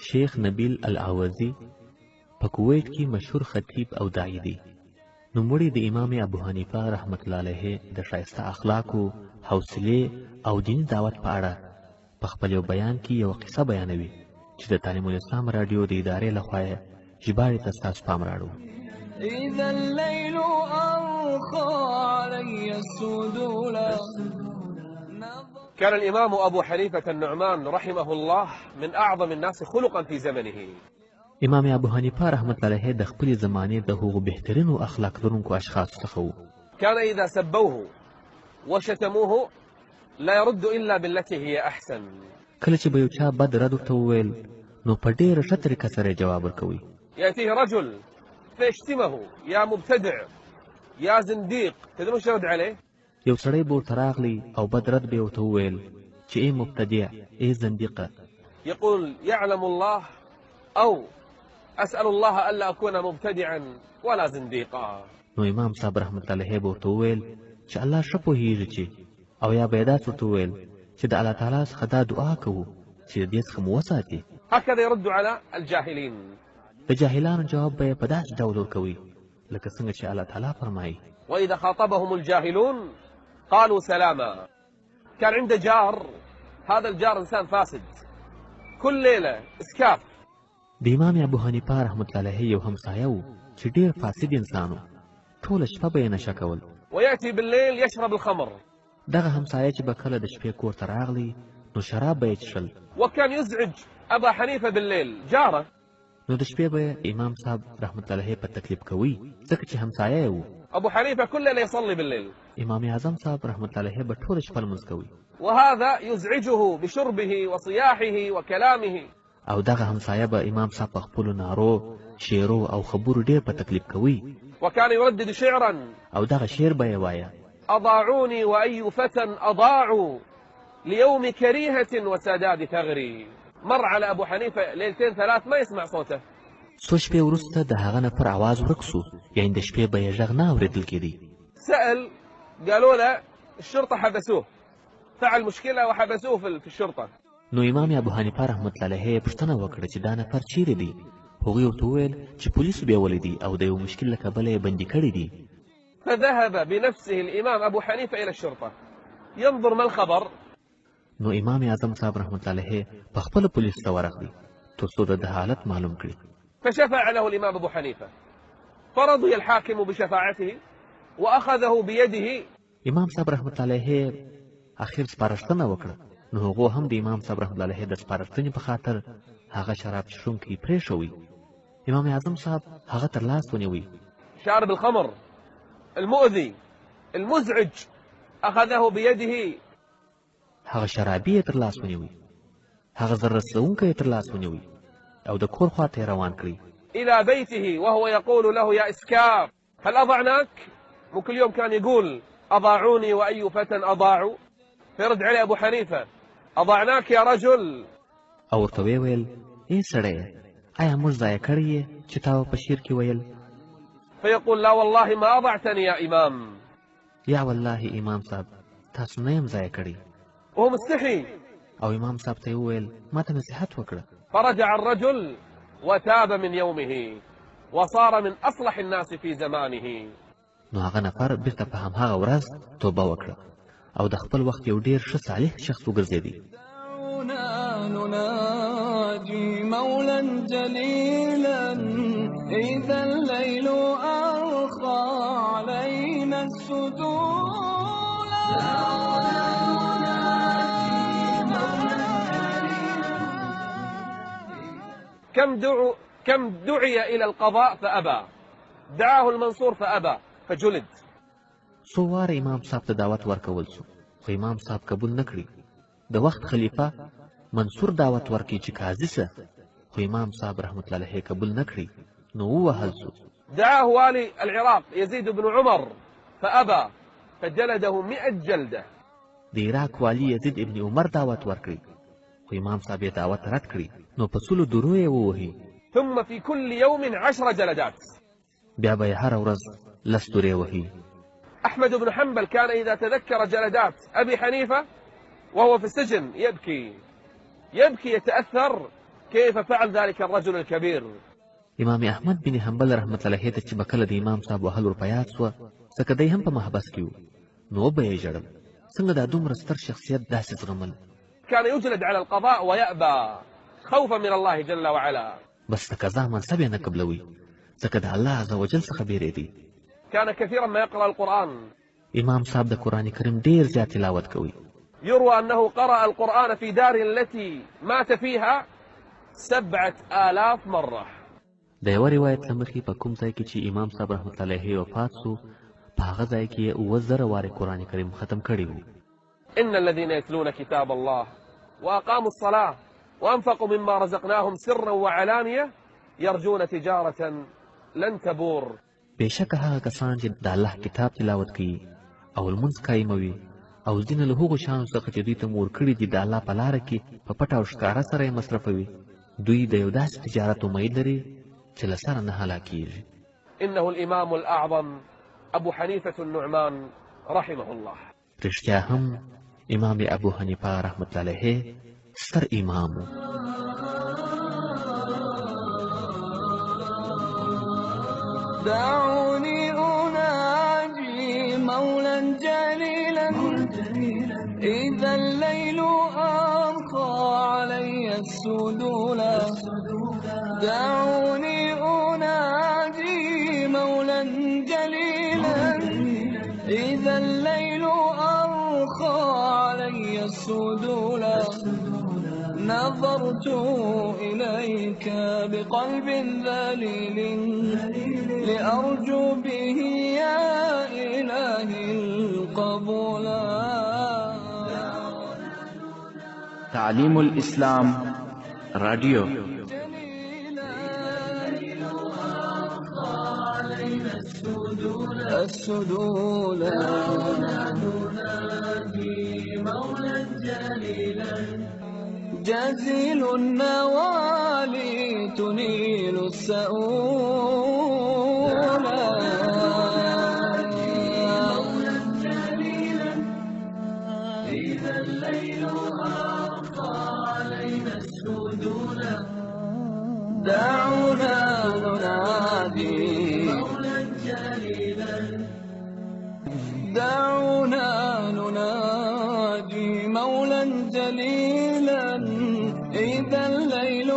شیخ نبیل العوضی په کویت کې مشهور خطیب او داعی دی. نوموړي د امام ابو حنیفه رحمت الله علیه د ښایسته اخلاقو، حوصلې او دیني دعوت په اړه په خپل یو بیان کې یو قصه بیانوي چې د تعلیم الاسلام راډیو د ادارې لخوا یې ژباړې ته ستاسو پام راوړو. إذا الليل أرخى علي السدول. كان الإمام أبو حنيفة النعمان رحمه الله من أعظم الناس خلقا في زمنه. امام ابو حنیفه رحمت الله علیه د خپل زمانې د هغو بهترینو اخلاق لرونکو اشخاص څخه و. كان إذا سبوه وشتموه لا يرد إلا بالتي هي أحسن. کله چې به یو چا بد رد ورته وویل نو په ډېره ښه طریقه سره جواب ورکوي. يأتيه رجل فيشتمه يا مبتدع يا زنديق، تدرون ايش يرد عليه؟ یو سړی به ورته راغلی او بد رد به ورته وویل چې ای مبتدع، ای زندیقه. يقول يعلم الله أو أسأل الله ألا أكون مبتدعا ولا زنديقا. نو امام صاحب رحمت الله علیه به ورته وویل چې الله ښه پوهېږي چې، او یا به یې داسې ورته وویل چې د الله تعالی څخه دا دعا کوو چې د دې څخه مو وساتي. هكذا يرد على الجاهلين. د جاهلانو جواب به یې په داسې ډول ورکوي لکه څنګه چې الله تعالی فرمایي: وإذا خاطبهم الجاهلون قالوا سلاما. كان عنده جار، هذا الجار إنسان فاسد، كل ليلة إسكاف. د امام ابو حنیفه رحمت الله علیه یو همسایه و چې ډېر فاسد انسان و. ټوله شپه به یې نشه کول. ويأتي بالليل يشرب الخمر. دغه همسایه چې به کله د شپې کور ته راغلی نو شراب به یې څښل. وكان يزعج أبا حنيفة بالليل جاره. نو د شپې به امام صاحب رحمت الله علیه په تکلیف کوي ځکه چې همسایه و. أبو حنيفة كل ليلة يصلي بالليل. امام اعظم صاحب رحمت الله علیه به ټوله شپه لمونځ کوي. وهذا يزعجه بشربه وصياحه وكلامه. او دغه همسایه به امام صاحب په خپلو نارو، شعرو او خبرو ډېر په تکلیف کوي. وكان يردد شعرا. او دغه شعر به یې وایه: أضاعوني وأي فتى أضاعوا ليوم كريهة وسداد ثغري. مر على أبو حنيفة ليلتين ثلاث ما يسمع صوته. څو شپې وروسته د هغه نفر آواز ورک سو، یعنې د شپې به یې غږ نه اورېدل کېدی. سأل، قالوا له الشرطة حبسوه، فعل مشكلة وحبسوه في الشرطة. نو امام ابو حنیفه رحمت الله علیه پوښتنه وکړه چې دا نفر چیرې دی؟ هغوی ورته وویل چې پولیسو بیولی دی او د یو مشکل له کبله یې بندي کړی دی. فذهب بنفسه الإمام أبو حنيفة إلى الشرطة ينظر ما الخبر. نو امام اعظم صاحب رحمت الله علیه په خپله پولیسو ته ورغلی تر څو د حالت معلوم کړي. فشفع له الإمام أبو حنيفة فرضي الحاكم بشفاعته وأخذه بيده. امام صاحب رحمت الله علیه اخر سپارښتنه وکړه، نو هغو هم د امام صاحب رحمت الله علیه د سپارښتنې په خاطر هغه شراب څښونکی پرېښوی. امام اعظم صاحب هغه تر لاس ونیوی. شارب الخمر المؤذي المزعج أخذه بيده. هغه شرابي یې تر لاس ونیوی، هغه ضرر رسوونکی یې تر لاس ونیوی او د کور خواته یې روان کړی. إلى بيته وهو يقول له يا إسكاف هل أضعناك؟ مو كل يوم كان يقول أضاعوني وأي فتى أضاعوا. فيرد عليه أبو حنيفة أضعناك يا رجل. او ورته ویې ویل: ای سړی، آیا موږ ضایع کړی یې چې تا په شعر کې ویل؟ فيقول لا والله ما أضعتني يا إمام. یا والله امام صاحب تاسو نه یم ضایع کړی. وهو مستحي. او امام صاحب ته یې وویل: ما ته نصیحت وکړه. فرجع الرجل وتاب من يومه وصار من أصلح الناس في زمانه. نو هغه نفر بیرته په همهغه ورځ توبه وکړه او د خپل وخت یو ډېر ښه صالح شخص وګرځېدی. نناجي مولا جليلا إذا الليل أرخى علينا السدول. كم دعي إلى القضاء فأبى، دعاه المنصور فأبى فجلد. څو واره امام صاحب ته دعوت ورکول سو خو امام صاحب قبول نه کړي. د وخت خلیفه منصور دعوت ورکړي چې قاضي سه، خو امام صاحب رحمت الله علیه قبول نه کړي، نو ووهل سو. دعاه والي العراق يزيد بن عمر فأبى فجلده 100 جلدة. د عراق والي یزید ابن عمر دعوت ورکړي خو امام صاحب یې دعوت رد کړي، نو په سلو درو یې ووهي. ثم في كل يوم 10 جلدات. بیا به یې هره ورځ 10 درې وهي. أحمد بن حنبل كان إذا تذكر جلدات أبي حنيفة وهو في السجن يبكي يتأثر كيف فعل ذلك الرجل الكبير؟ امام احمد بن حنبل رحمت الله علیه ته چې بکله د امام صاحب وهل ور پیات سو ځکه دی هم په محبس کې و نو به یې ژړل څنګه دا دومره ستر شخصیت داسې زغمل. كان يجلد على القضاء ويأبى خوفا من الله جل وعلا. بس د قضا منصب یې نه قبلوي ځکه د الله عز وجل څخه بیریدي. كان كثيرا ما يقرأ القرآن. امام صاحب د قرآن کریم ډیر زیات تلاوت کوي. يروى أنه قرأ القرآن في دار التي مات فيها 7000 مرة. د یو روایت لمخې په کوم ځای کې چې امام صاحب رحمت الله علیه وفات سو په هغه ځای کې 2000 واره قرآن کریم ختم کړی و. إن الذين يتلون كتاب الله وأقاموا الصلاة وأنفقوا مما رزقناهم سرا وعلانية يرجون تجارة لن تبور. بېشکه هغه کسان چې د الله کتاب تلاوت کوي او لمونځ قایموي او ځینې له هغو شیانو څخه چې دوی ته مور کړي دي د الله په لاره کې په پټه او ښکاره سره یې مصرفوي دوی د یو داسې تجارت امید لري چې له سره نه هلاکیږي. إنه الإمام الأعظم أبو حنيفة النعمان رحمه الله. رښتیا هم امام ابو حنیفه رحمت الله علیه ستر امام و. دعوني أناجي مولا جليلا إذا الليل أرخى علي السدولا. دعوني أناجي مولا جليلا إذا الليل أرخى علي السدولا. نظرت إليك بقلب ذليل لأرجو به يا إلهي القبول. تعليم الإسلام راديو. السدول ننادي مولا جليلا جزيل النوالي تنيل السؤول. مولا جليلا إذا الليل أرخى علينا السدول. دعونا ننادي دعونا ننادي مولا جليلا إذا الليل